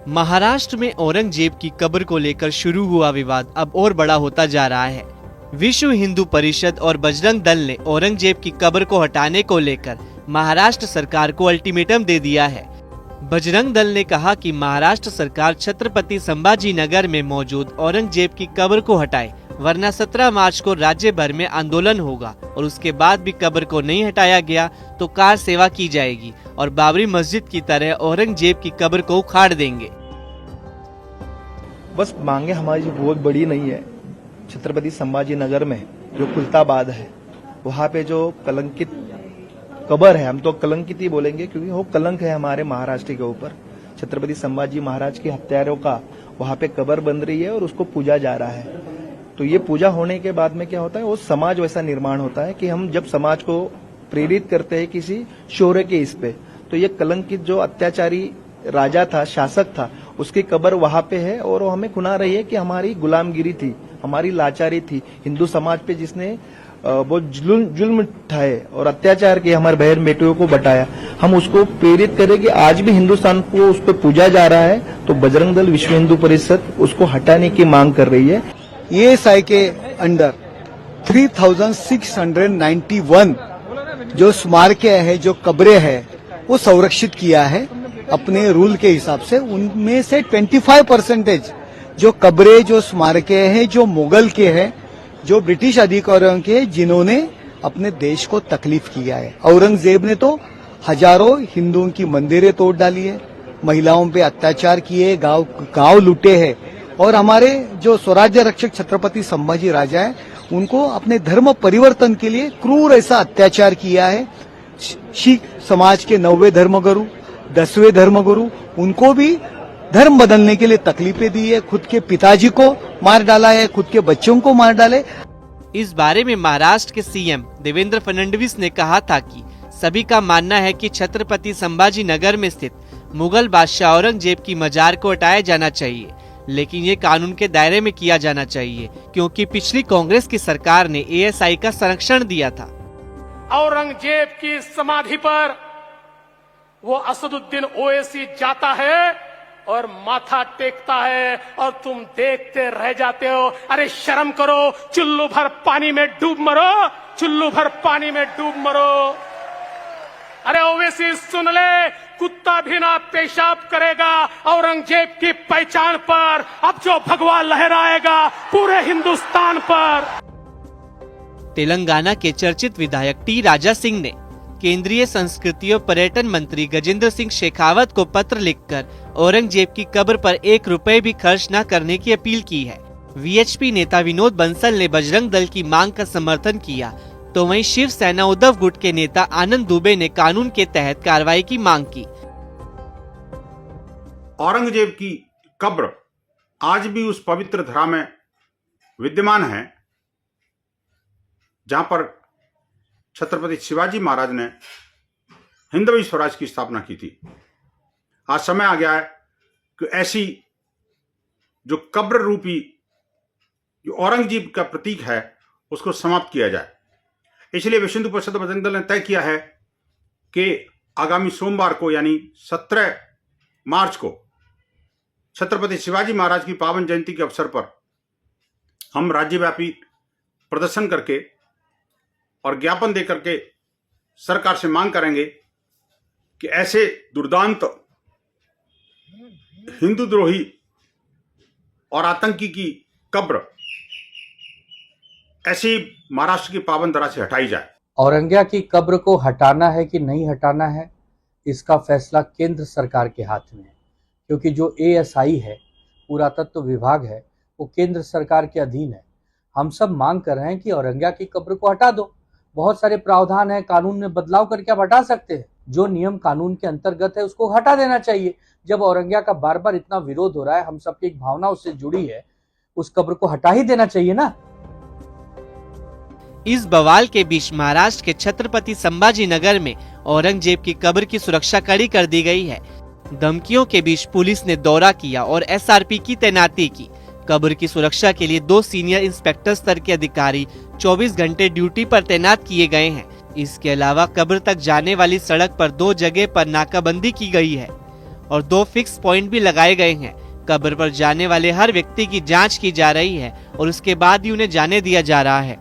महाराष्ट्र में औरंगजेब की कब्र को लेकर शुरू हुआ विवाद अब और बड़ा होता जा रहा है। विश्व हिंदू परिषद और बजरंग दल ने औरंगजेब की कब्र को हटाने को लेकर महाराष्ट्र सरकार को अल्टीमेटम दे दिया है। बजरंग दल ने कहा कि महाराष्ट्र सरकार छत्रपति संभाजी नगर में मौजूद औरंगजेब की कब्र को हटाए, वरना 17 मार्च को राज्य भर में आंदोलन होगा और उसके बाद भी कब्र को नहीं हटाया गया तो कार सेवा की जाएगी और बाबरी मस्जिद की तरह औरंगजेब की कब्र को उखाड़ देंगे। बस मांगे हमारी बहुत बड़ी नहीं है। छत्रपति संभाजी नगर में जो खुलताबाद है, वहाँ पे जो कलंकित कब्र है, हम तो कलंकित ही बोलेंगे क्योंकि वो कलंक है हमारे महाराष्ट्र के ऊपर। छत्रपति संभाजी महाराज के हत्यारों का वहाँ पे कब्र बन रही है और उसको पूजा जा रहा है। तो ये पूजा होने के बाद में क्या होता है, वो समाज वैसा निर्माण होता है कि हम जब समाज को प्रेरित करते हैं किसी शौर्य के इस पे, तो ये कलंकित जो अत्याचारी राजा था, शासक था, उसकी कब्र वहां पे है और वो हमें खुना रही है कि हमारी गुलामगिरी थी, हमारी लाचारी थी, हिंदू समाज पे जिसने वो जुल्म उठाए और अत्याचार किए, हमारे बहन बेटियों को बटाया, हम उसको प्रेरित करें कि आज भी हिंदुस्तान को उस पर पूजा जा रहा है। तो बजरंग दल विश्व हिंदू परिषद उसको हटाने की मांग कर रही है। एएसआई के अंडर 3691 जो स्मारकें है, जो कब्रें है, वो संरक्षित किया है अपने रूल के हिसाब से। उनमें से 25% जो कब्रें, जो स्मारकें हैं, जो मुगल के हैं, जो ब्रिटिश अधिकारियों के, जिन्होंने अपने देश को तकलीफ किया है। औरंगजेब ने तो हजारों हिंदुओं की मंदिरें तोड़ डाली है, महिलाओं पे अत्याचार किए, गांव लूटे हैं और हमारे जो स्वराज्य रक्षक छत्रपति संभाजी राजा है, उनको अपने धर्म परिवर्तन के लिए क्रूर ऐसा अत्याचार किया है। सिख समाज के 9वें धर्मगुरु, 10वें धर्मगुरु, उनको भी धर्म बदलने के लिए तकलीफें दी है। खुद के पिताजी को मार डाला है, खुद के बच्चों को मार डाले। इस बारे में महाराष्ट्र के सीएम देवेंद्र फडणवीस ने कहा था कि सभी का मानना है कि छत्रपति संभाजी नगर में स्थित मुगल बादशाह औरंगजेब की मजार को हटाया जाना चाहिए, लेकिन ये कानून के दायरे में किया जाना चाहिए क्योंकि पिछली कांग्रेस की सरकार ने एएसआई का संरक्षण दिया था। औरंगजेब की समाधि पर वो असदुद्दीन ओवैसी जाता है और माथा टेकता है और तुम देखते रह जाते हो। अरे शर्म करो, चुल्लू भर पानी में डूब मरो, चुल्लू भर पानी में डूब मरो। अरे ओवैसी सुन ले, कुत्ता भी ना पेशाब करेगा औरंगजेब की पहचान पर। अब जो भगवा लहराएगा पूरे हिंदुस्तान पर। तेलंगाना के चर्चित विधायक टी राजा सिंह ने केंद्रीय संस्कृति और पर्यटन मंत्री गजेंद्र सिंह शेखावत को पत्र लिखकर औरंगजेब की कब्र पर 1 रुपए भी खर्च न करने की अपील की है। वीएचपी नेता विनोद बंसल ने बजरंग दल की मांग का समर्थन किया, तो वहीं शिवसेना उद्धव गुट के नेता आनंद दुबे ने कानून के तहत कार्रवाई की मांग की। औरंगजेब की कब्र आज भी उस पवित्र धरा में विद्यमान है जहां पर छत्रपति शिवाजी महाराज ने हिंदवी स्वराज की स्थापना की थी। आज समय आ गया है कि ऐसी जो कब्र रूपी जो औरंगजेब का प्रतीक है उसको समाप्त किया जाए। इसलिए विश्व हिंदू परिषद बजरंग दल ने तय किया है कि आगामी सोमवार को यानी 17 मार्च को छत्रपति शिवाजी महाराज की पावन जयंती के अवसर पर हम राज्यव्यापी प्रदर्शन करके और ज्ञापन देकर के सरकार से मांग करेंगे कि ऐसे दुर्दांत हिंदू द्रोही और आतंकी की कब्र ऐसी महाराष्ट्र की पावन धरा से हटाई जाए। औरंगजेब की कब्र को हटाना है कि नहीं हटाना है, इसका फैसला केंद्र सरकार के हाथ में है, क्योंकि जो एएसआई है, पुरातत्व विभाग है, वो केंद्र सरकार के अधीन है। हम सब मांग कर रहे हैं कि औरंगजेब की कब्र को हटा दो। बहुत सारे प्रावधान है, कानून में बदलाव करके आप हटा सकते हैं। जो नियम कानून के अंतर्गत है उसको हटा देना चाहिए। जब औरंगजेब का बार बार इतना विरोध हो रहा है, हम सबकी एक भावना उससे जुड़ी है, उस कब्र को हटा ही देना चाहिए ना। इस बवाल के बीच महाराष्ट्र के छत्रपति संभाजी नगर में औरंगजेब की कब्र की सुरक्षा कड़ी कर दी गई है। धमकियों के बीच पुलिस ने दौरा किया और एसआरपी की तैनाती की। कब्र की सुरक्षा के लिए 2 सीनियर इंस्पेक्टर स्तर के अधिकारी 24 घंटे ड्यूटी पर तैनात किए गए हैं। इसके अलावा कब्र तक जाने वाली सड़क पर 2 जगह पर नाकाबंदी की गई है। और 2 फिक्स पॉइंट भी लगाए गए हैं। कब्र पर जाने वाले हर व्यक्ति की जांच की जा रही है और उसके बाद ही उन्हें जाने दिया जा रहा है।